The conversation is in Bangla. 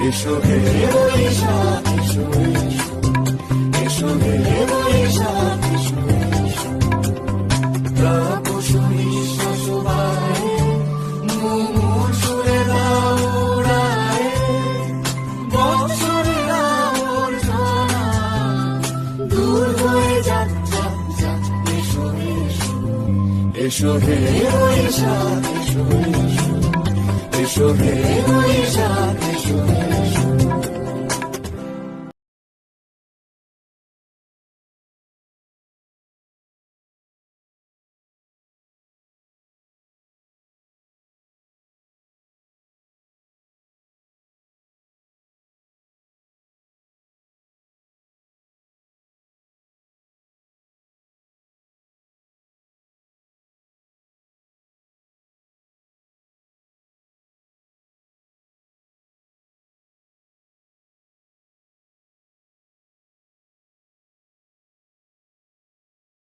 এসো হে বৈশাখ এসো এসো, এসো হে বৈশাখ এসো এসো, তাপস নিঃশ্বাস বায়ে মুমুর সুরে দাও উড়ায়ে, বৎসরের আবর্জনা দূর হয়ে যাক যাক যাক। এসো এসো, এসো হে বৈশাখ এসো এসো, এসো হে বৈশাখ।